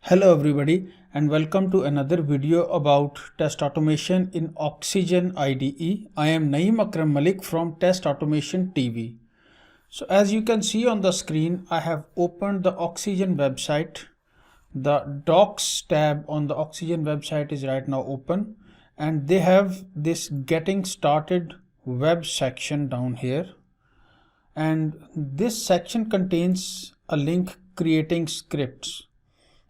Hello everybody and welcome to another video about test automation in Oxygen IDE. I am Naeem Akram Malik from Test Automation TV. So as you can see on the screen, I have opened the Oxygen website. The docs tab on the Oxygen website is right now open and they have this getting started web section down here. And this section contains a link creating scripts.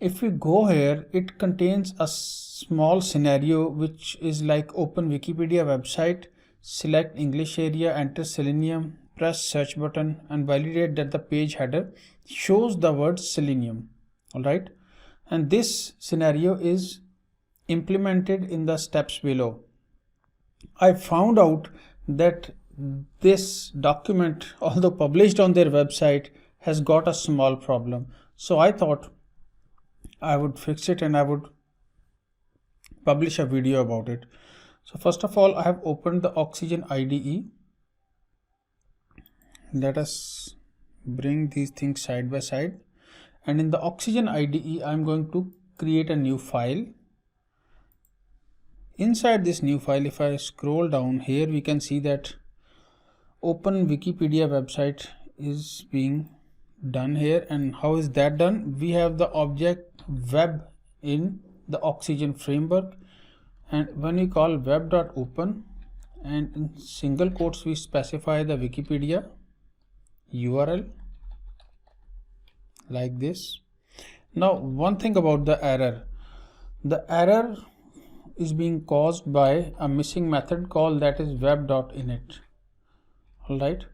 If we go here, it contains a small scenario which is like open Wikipedia website, select English area, enter Selenium, press search button and validate that the page header shows the word Selenium. Alright, and this scenario is implemented in the steps below. I found out that this document, although published on their website, has got a small problem. So I thought I would fix it and I would publish a video about it. So first of all, I have opened the Oxygen IDE. Let us bring these things side by side. And in the Oxygen IDE, I'm going to create a new file. Inside this new file, if I scroll down here, we can see that open Wikipedia website is being done here. And how is that done? We have the object web in the Oxygen framework, and when we call web.open and in single quotes we specify the Wikipedia URL like this. Now one thing about the error is being caused by a missing method called that is web.init. Alright,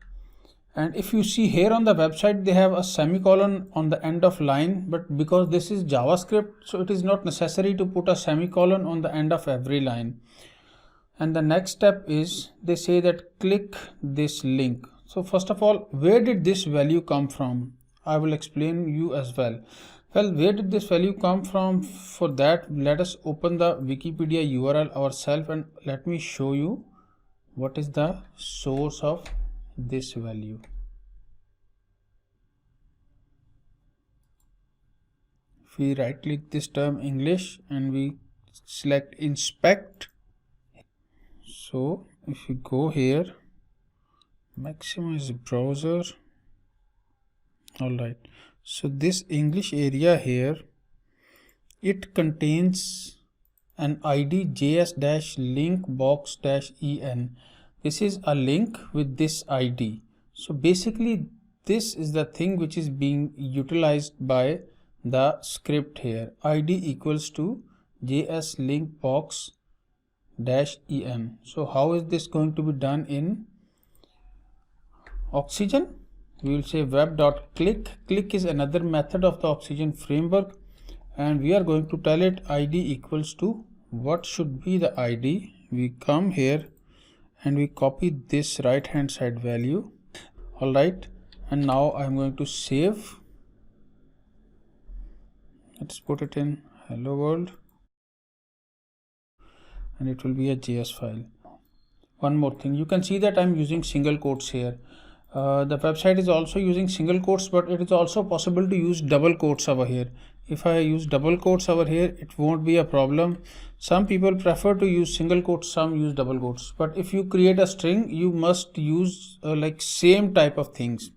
and if you see here on the website, they have a semicolon on the end of line, but because this is JavaScript, so it is not necessary to put a semicolon on the end of every line. And the next step is they say that click this link. So first of all, where did this value come from? I will explain you as well. Well, where did this value come from? For that, let us open the Wikipedia URL ourselves and let me show you what is the source of this value. If we right click this term English and we select inspect, so if we go here, maximize browser. Alright, so this English area here, it contains an ID js-link box-en. This is a link with this ID. So basically this is the thing which is being utilized by the script here. ID equals to js link box-en. So how is this going to be done in Oxygen? We will say web.click. Click is another method of the Oxygen framework, and we are going to tell it ID equals to what should be the ID. We come here and we copy this right hand side value. Alright, and now I'm going to save. Let's put it in hello world and it will be a JS file. One more thing, you can see that I'm using single quotes here. The website is also using single quotes, but it is also possible to use double quotes over here. If I use double quotes over here, it won't be a problem. Some people prefer to use single quotes, some use double quotes. But if you create a string, you must use like same type of things.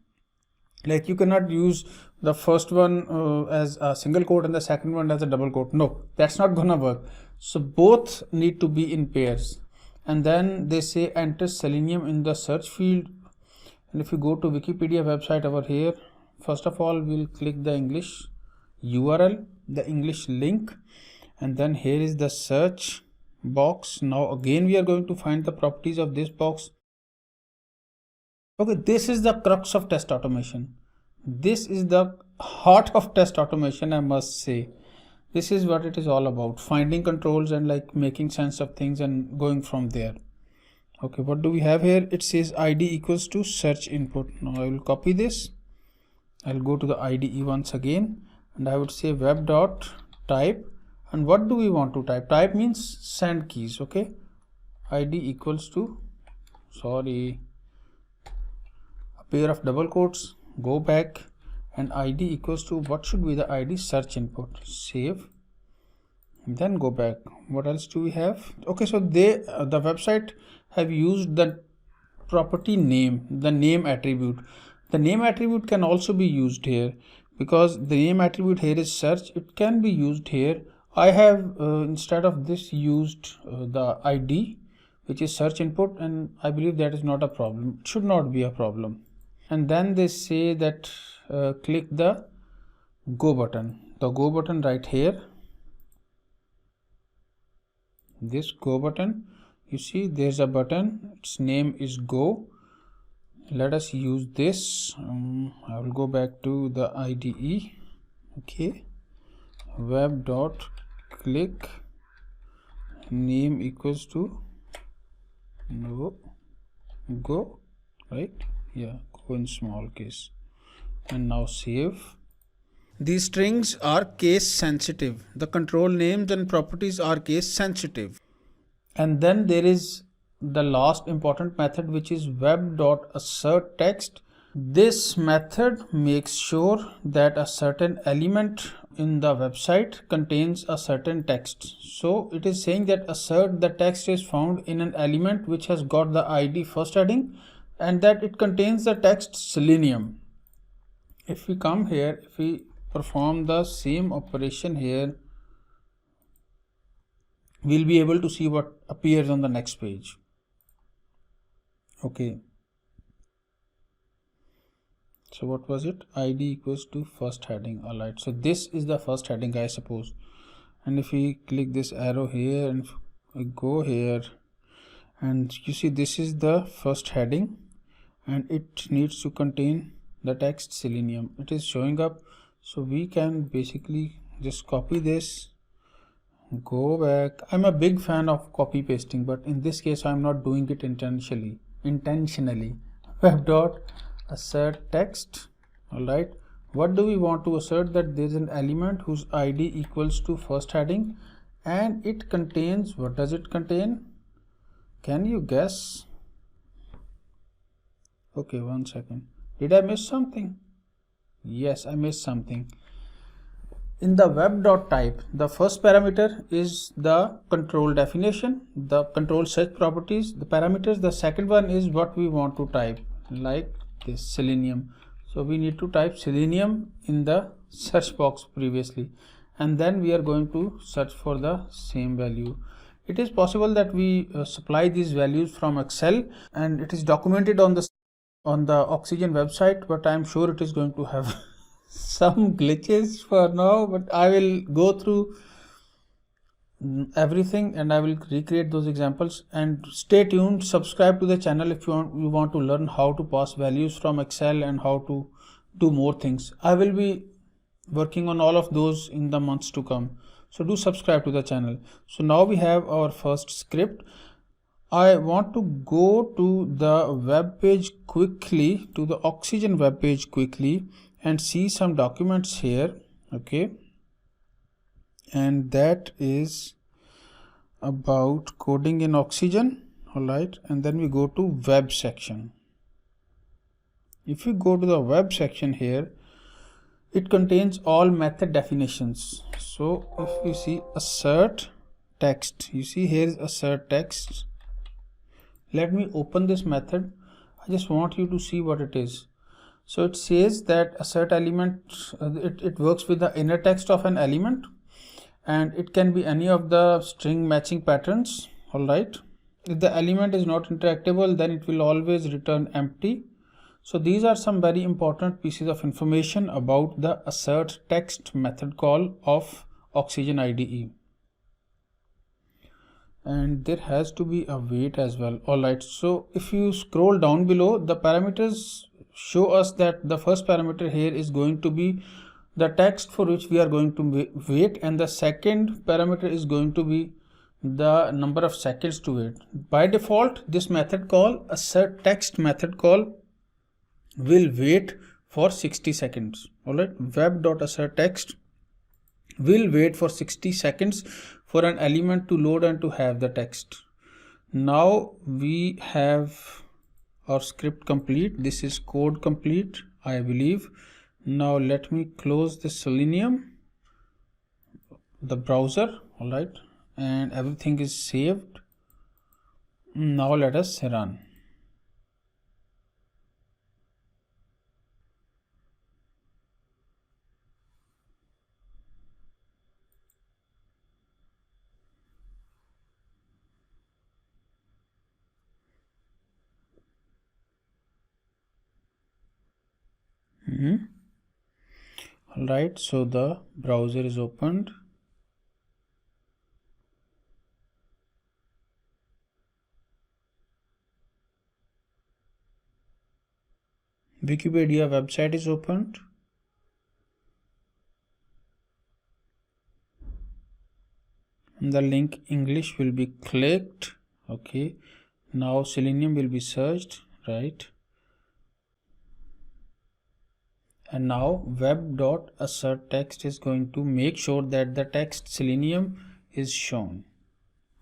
Like you cannot use the first one as a single quote and the second one as a double quote. No, that's not gonna work. So both need to be in pairs. And then they say enter Selenium in the search field. And if you go to Wikipedia website over here, first of all, we'll click the English URL, the English link, and then here is the search box. Now again, we are going to find the properties of this box. Okay, this is the crux of test automation. This is the heart of test automation, I must say. This is what it is all about, finding controls and like making sense of things and going from there. Okay, what do we have here? It says ID equals to search input. Now I will copy this. I'll go to the IDE once again and I would say web.type. And what do we want to type? Type means send keys. Okay, ID equals to, sorry, a pair of double quotes. Go back and ID equals to, what should be the ID? Search input. Save, then go back. What else do we have? Okay, so the website have used the property name, the name attribute. The name attribute can also be used here, because the name attribute here is search. It can be used here. I have instead of this used the ID, which is search input, and I believe that is not a problem. It should not be a problem. And then they say that click the go button. The go button right here, this go button, you see there's a button, its name is go. Let us use this. I will go back to the IDE. Okay, web.click name equals to no go, right? Yeah, go in small case, and now save. These strings are case sensitive. The control names and properties are case sensitive. And then there is the last important method, which is web.assertText. This method makes sure that a certain element in the website contains a certain text. So it is saying that assert the text is found in an element which has got the ID first heading, and that it contains the text Selenium. If we come here, if we perform the same operation here, we'll be able to see what appears on the next page. Okay, so what was it? ID equals to first heading. All right, so this is the first heading, I suppose. And if we click this arrow here and we go here, and you see this is the first heading, and it needs to contain the text Selenium. It is showing up, so we can basically just copy this, go back. I'm a big fan of copy pasting, but in this case I'm not doing it intentionally. Web.assert text. All right, what do we want to assert? That there's an element whose ID equals to first heading, and it contains, what does it contain? Can you guess? Okay, one second. Did I miss something? Yes, I missed something. In the web.type, the first parameter is the control definition, the control set properties, the parameters. The second one is what we want to type, like this Selenium. So we need to type Selenium in the search box previously, and then we are going to search for the same value. It is possible that we supply these values from Excel, and it is documented on the Oxygen website, but I'm sure it is going to have some glitches for now. But I will go through everything and I will recreate those examples. And stay tuned, subscribe to the channel if you want to learn how to pass values from Excel and how to do more things. I will be working on all of those in the months to come, so do subscribe to the channel. So now we have our first script. I want to go to the web page quickly, to the Oxygen web page quickly, and see some documents here. Okay, and that is about coding in Oxygen. All right, and then we go to web section. If you go to the web section here, it contains all method definitions. So if you see assert text, you see here is assert text. Let me open this method. I just want you to see what it is. So it says that assert element, it works with the inner text of an element, and it can be any of the string matching patterns. All right, if the element is not interactable, then it will always return empty. So these are some very important pieces of information about the assert text method call of Oxygen IDE. And there has to be a wait as well. All right, so if you scroll down below, the parameters show us that the first parameter here is going to be the text for which we are going to wait, and the second parameter is going to be the number of seconds to wait. By default, this method call, assert text method call, will wait for 60 seconds. All right, web.assertText will wait for 60 seconds for an element to load and to have the text. Now we have our script complete. This is code complete, I believe. Now let me close the Selenium, the browser. All right, and everything is saved. Now let us run. All right, so the browser is opened. Wikipedia website is opened. And the link English will be clicked. Okay, now Selenium will be searched, right? And now web.assertText is going to make sure that the text Selenium is shown.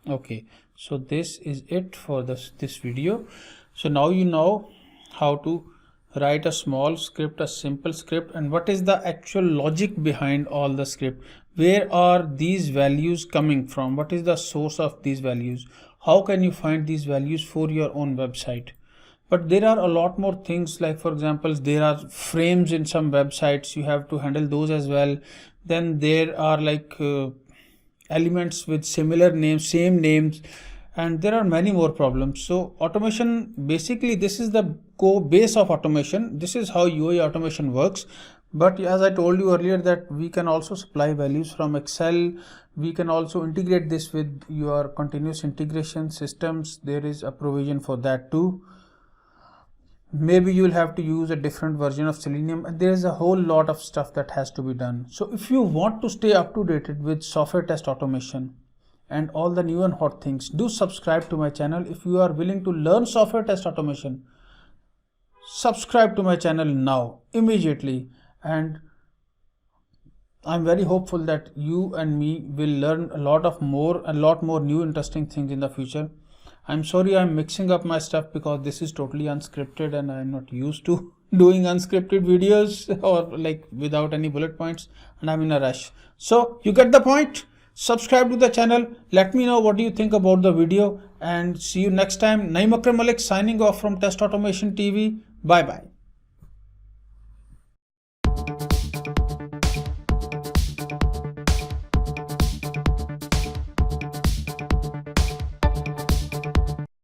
Okay, so this is it for this video. So now you know how to write a small script, a simple script, and what is the actual logic behind all the script. Where are these values coming from? What is the source of these values? How can you find these values for your own website? But there are a lot more things, like for example, there are frames in some websites. You have to handle those as well. Then there are like elements with similar names, same names, and there are many more problems. So automation, basically this is the core base of automation. This is how UI automation works. But as I told you earlier, that we can also supply values from Excel. We can also integrate this with your continuous integration systems. There is a provision for that too. Maybe you will have to use a different version of Selenium, and there is a whole lot of stuff that has to be done. So if you want to stay up to date with software test automation and all the new and hot things, do subscribe to my channel. If you are willing to learn software test automation, subscribe to my channel now, immediately. And I'm very hopeful that you and me will learn a lot more new interesting things in the future. I'm sorry I'm mixing up my stuff because this is totally unscripted and I'm not used to doing unscripted videos or like without any bullet points, and I'm in a rush. So you get the point. Subscribe to the channel. Let me know what do you think about the video, and see you next time. Naeem Akram Malik signing off from Test Automation TV. Bye bye.